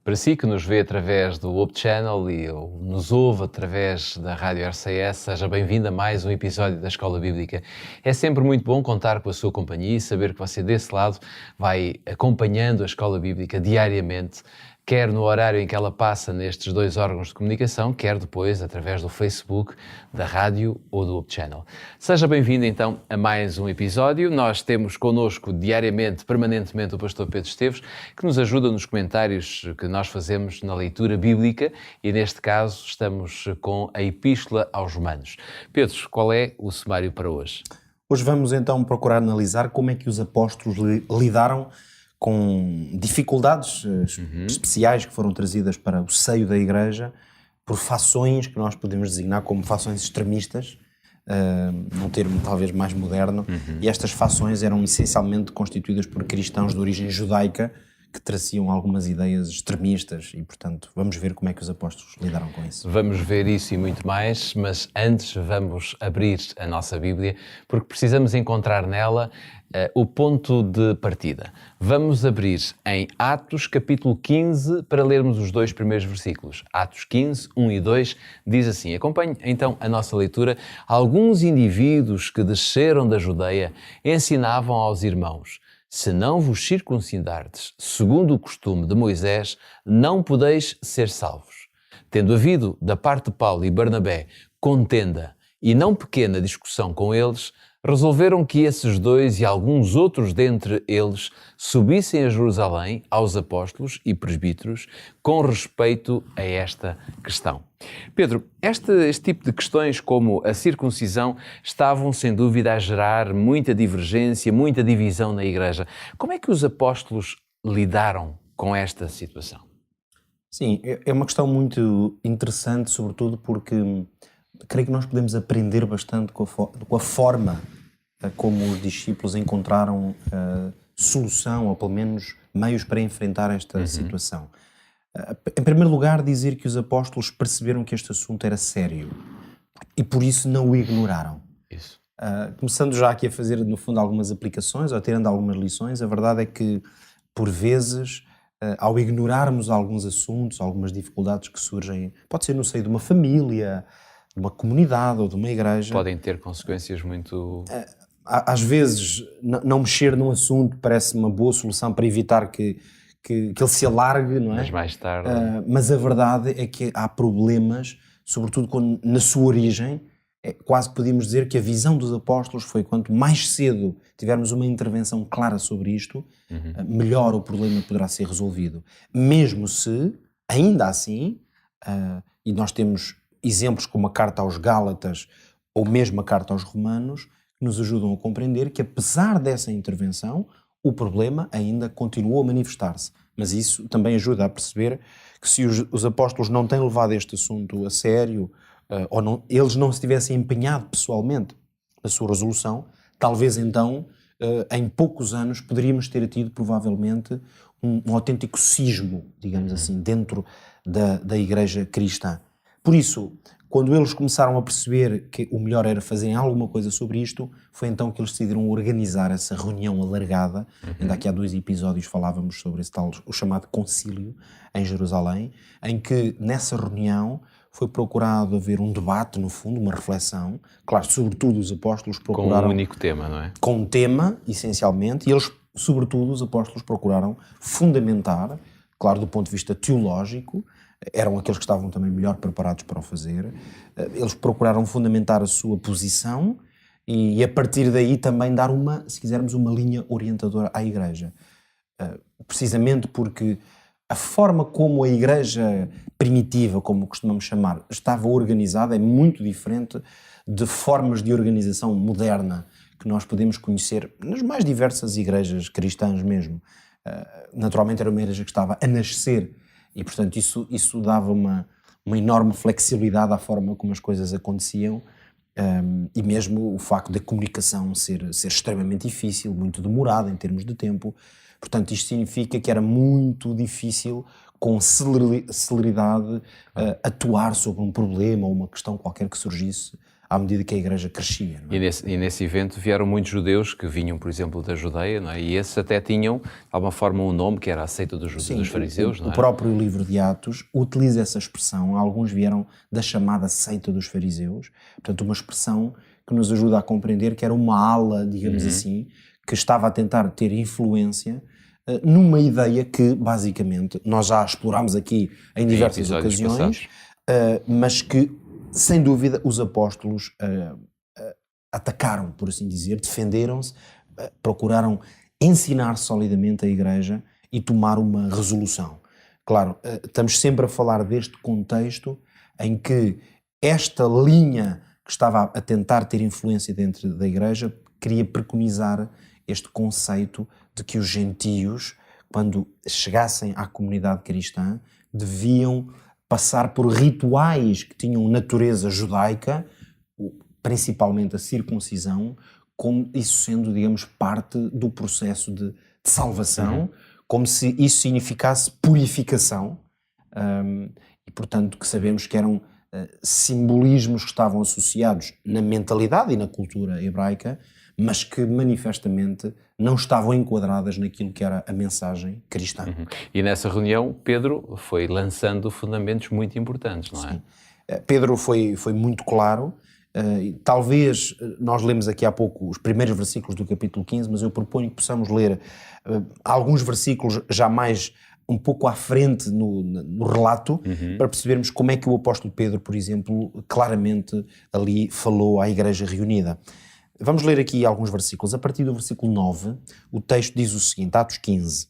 Para si que nos vê através do Hope Channel e nos ouve através da Rádio RCS, seja bem-vindo a mais um episódio da Escola Bíblica. É sempre muito bom contar com a sua companhia e saber que você desse lado vai acompanhando a Escola Bíblica diariamente, quer no horário em que ela passa nestes dois órgãos de comunicação, quer depois através do Facebook, da rádio ou do Hope Channel. Seja bem-vindo então a mais um episódio. Nós temos connosco diariamente, permanentemente, o pastor Pedro Esteves, que nos ajuda nos comentários que nós fazemos na leitura bíblica e neste caso estamos com a Epístola aos Romanos. Pedro, qual é o sumário para hoje? Hoje vamos então procurar analisar como é que os apóstolos lidaram com dificuldades especiais que foram trazidas para o seio da Igreja por fações que nós podemos designar como fações extremistas, num termo talvez mais moderno, e estas fações eram essencialmente constituídas por cristãos de origem judaica que traziam algumas ideias extremistas e, portanto, vamos ver como é que os apóstolos lidaram com isso. Vamos ver isso e muito mais, mas antes vamos abrir a nossa Bíblia, porque precisamos encontrar nela o ponto de partida. Vamos abrir em Atos capítulo 15 para lermos os dois primeiros versículos. Atos 15, 1 e 2 diz assim: acompanhe então a nossa leitura. Alguns indivíduos que desceram da Judeia ensinavam aos irmãos: se não vos circuncidardes segundo o costume de Moisés, não podeis ser salvos. Tendo havido, da parte de Paulo e Barnabé, contenda e não pequena discussão com eles, resolveram que esses dois e alguns outros dentre eles subissem a Jerusalém aos apóstolos e presbíteros com respeito a esta questão. Pedro, este tipo de questões como a circuncisão estavam sem dúvida a gerar muita divergência, muita divisão na Igreja. Como é que os apóstolos lidaram com esta situação? Sim, é uma questão muito interessante, sobretudo porque creio que nós podemos aprender bastante com a forma como os discípulos encontraram solução, ou pelo menos meios para enfrentar esta situação. Em primeiro lugar, dizer que os apóstolos perceberam que este assunto era sério e por isso não o ignoraram. Isso. Começando já aqui a fazer, no fundo, algumas aplicações ou tirando algumas lições, a verdade é que, por vezes, ao ignorarmos alguns assuntos, algumas dificuldades que surgem, pode ser no seio de uma família, de uma comunidade ou de uma igreja. Podem ter consequências muito... Às vezes, não mexer num assunto parece uma boa solução para evitar que ele se alargue, não é? Mas mais tarde... Mas a verdade é que há problemas, sobretudo quando, na sua origem, quase podíamos dizer que a visão dos apóstolos foi: quanto mais cedo tivermos uma intervenção clara sobre isto, melhor o problema poderá ser resolvido. Mesmo se, ainda assim, e nós temos exemplos como a carta aos Gálatas ou mesmo a carta aos Romanos, que nos ajudam a compreender que, apesar dessa intervenção, o problema ainda continuou a manifestar-se. Mas isso também ajuda a perceber que, se os apóstolos não têm levado este assunto a sério, ou não, eles não se tivessem empenhado pessoalmente na sua resolução, talvez então, em poucos anos, poderíamos ter tido provavelmente um autêntico cismo, digamos assim, dentro da Igreja cristã. Por isso, quando eles começaram a perceber que o melhor era fazerem alguma coisa sobre isto, foi então que eles decidiram organizar essa reunião alargada. Ainda aqui há 2 episódios falávamos sobre esse tal, o chamado concílio em Jerusalém, em que nessa reunião foi procurado haver um debate, no fundo, uma reflexão. Claro, sobretudo os apóstolos procuraram... Com um único tema, não é? Com um tema, essencialmente, e eles, sobretudo, os apóstolos procuraram fundamentar, claro, do ponto de vista teológico, eram aqueles que estavam também melhor preparados para o fazer. Eles procuraram fundamentar a sua posição e a partir daí também dar se quisermos, uma linha orientadora à Igreja. Precisamente porque a forma como a Igreja primitiva, como costumamos chamar, estava organizada é muito diferente de formas de organização moderna que nós podemos conhecer nas mais diversas igrejas cristãs mesmo. Naturalmente era uma igreja que estava a nascer e, portanto, isso dava uma enorme flexibilidade à forma como as coisas aconteciam, e mesmo o facto da comunicação ser extremamente difícil, muito demorada em termos de tempo. Portanto, isto significa que era muito difícil, com celeridade, atuar sobre um problema ou uma questão qualquer que surgisse à medida que a igreja crescia. Não é? E nesse evento vieram muitos judeus que vinham, por exemplo, da Judeia, não é? E esses até tinham, de alguma forma, um nome que era a seita dos fariseus, não é? O próprio livro de Atos utiliza essa expressão. Alguns vieram da chamada seita dos fariseus. Portanto, uma expressão que nos ajuda a compreender que era uma ala, digamos assim, que estava a tentar ter influência numa ideia que, basicamente, nós já explorámos aqui em diversas ocasiões, mas que, sem dúvida, os apóstolos atacaram, por assim dizer, defenderam-se, procuraram ensinar solidamente a igreja e tomar uma resolução. Claro, estamos sempre a falar deste contexto em que esta linha que estava a tentar ter influência dentro da igreja queria preconizar este conceito de que os gentios, quando chegassem à comunidade cristã, deviam passar por rituais que tinham natureza judaica, principalmente a circuncisão, como isso sendo, digamos, parte do processo de salvação, como se isso significasse purificação, e portanto que sabemos que eram simbolismos que estavam associados na mentalidade e na cultura hebraica, mas que manifestamente não estavam enquadradas naquilo que era a mensagem cristã. E nessa reunião Pedro foi lançando fundamentos muito importantes, não é? Sim. Pedro foi muito claro. Talvez nós lemos aqui há pouco os primeiros versículos do capítulo 15, mas eu proponho que possamos ler alguns versículos já mais um pouco à frente no relato, para percebermos como é que o apóstolo Pedro, por exemplo, claramente ali falou à igreja reunida. Vamos ler aqui alguns versículos. A partir do versículo 9, o texto diz o seguinte, Atos 15.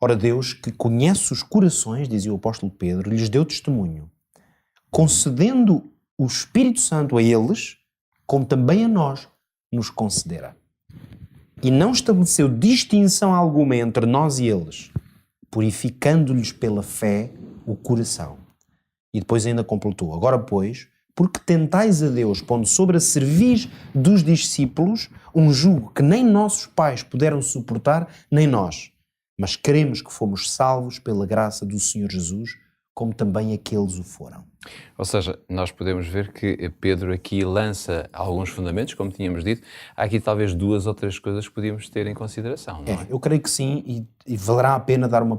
Ora, Deus, que conhece os corações, dizia o apóstolo Pedro, lhes deu testemunho, concedendo o Espírito Santo a eles, como também a nós nos concedera. E não estabeleceu distinção alguma entre nós e eles, purificando-lhes pela fé o coração. E depois ainda completou. Agora, pois, porque tentais a Deus, pondo sobre a cerviz dos discípulos um jugo que nem nossos pais puderam suportar, nem nós. Mas queremos que fomos salvos pela graça do Senhor Jesus, como também aqueles o foram. Ou seja, nós podemos ver que Pedro aqui lança alguns fundamentos, como tínhamos dito. Há aqui talvez 2 ou 3 coisas que podíamos ter em consideração, não é? Eu creio que sim, e valerá a pena dar uma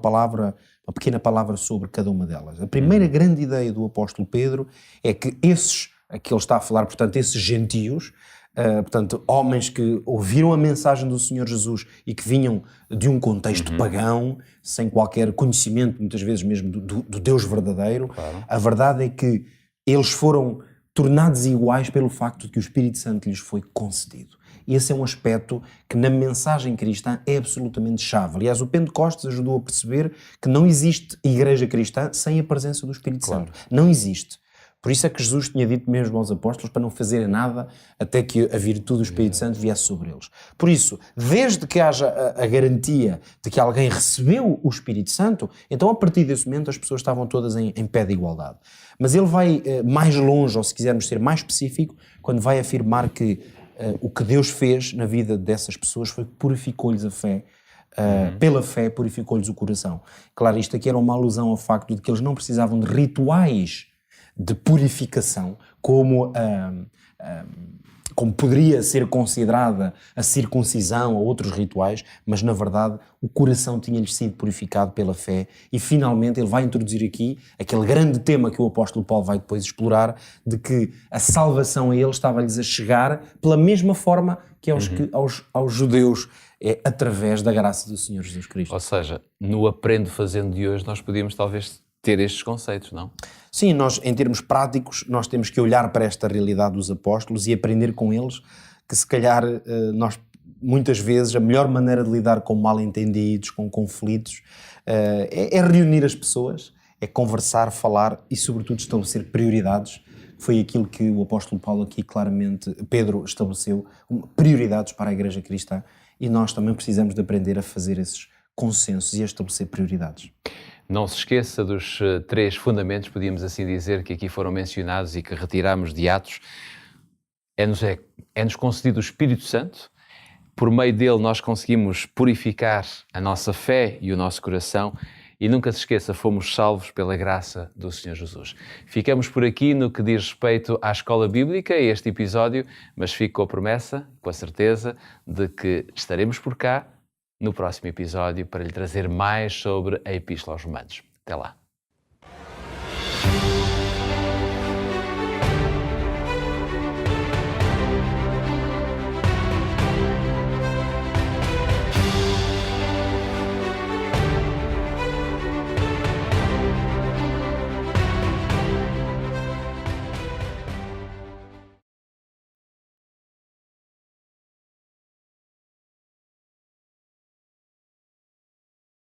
pequena palavra sobre cada uma delas. A primeira grande ideia do apóstolo Pedro é que que ele está a falar, portanto, esses gentios, portanto, homens que ouviram a mensagem do Senhor Jesus e que vinham de um contexto pagão, sem qualquer conhecimento, muitas vezes mesmo do Deus verdadeiro. Claro. A verdade é que eles foram tornados iguais pelo facto de que o Espírito Santo lhes foi concedido. E esse é um aspecto que na mensagem cristã é absolutamente chave. Aliás, o Pentecostes ajudou a perceber que não existe igreja cristã sem a presença do Espírito Santo. Não existe. Por isso é que Jesus tinha dito mesmo aos apóstolos para não fazerem nada até que a virtude do Espírito Santo viesse sobre eles. Por isso, desde que haja a garantia de que alguém recebeu o Espírito Santo, então a partir desse momento as pessoas estavam todas em pé de igualdade. Mas ele vai mais longe, ou se quisermos ser mais específico, quando vai afirmar que o que Deus fez na vida dessas pessoas foi que purificou-lhes a fé, pela fé purificou-lhes o coração. Claro, isto aqui era uma alusão ao facto de que eles não precisavam de rituais de purificação, como poderia ser considerada a circuncisão ou outros rituais, mas na verdade o coração tinha-lhes sido purificado pela fé. E finalmente ele vai introduzir aqui aquele grande tema que o apóstolo Paulo vai depois explorar, de que a salvação a eles estava-lhes a chegar pela mesma forma que aos judeus, é através da graça do Senhor Jesus Cristo. Ou seja, no Aprendo Fazendo de hoje nós podíamos talvez ter estes conceitos, não? Sim, nós, em termos práticos, nós temos que olhar para esta realidade dos apóstolos e aprender com eles que, se calhar, nós, muitas vezes, a melhor maneira de lidar com mal-entendidos, com conflitos, é reunir as pessoas, é conversar, falar e, sobretudo, estabelecer prioridades. Foi aquilo que o apóstolo Paulo aqui, claramente, Pedro estabeleceu, prioridades para a igreja cristã, e nós também precisamos de aprender a fazer esses consensos e a estabelecer prioridades. Não se esqueça dos 3 fundamentos, podíamos assim dizer, que aqui foram mencionados e que retiramos de Atos. É-nos concedido o Espírito Santo, por meio dele nós conseguimos purificar a nossa fé e o nosso coração, E nunca se esqueça, fomos salvos pela graça do Senhor Jesus. Ficamos por aqui no que diz respeito à Escola Bíblica, a este episódio, mas fico com a promessa, com a certeza, de que estaremos por cá no próximo episódio para lhe trazer mais sobre a Epístola aos Romanos. Até lá.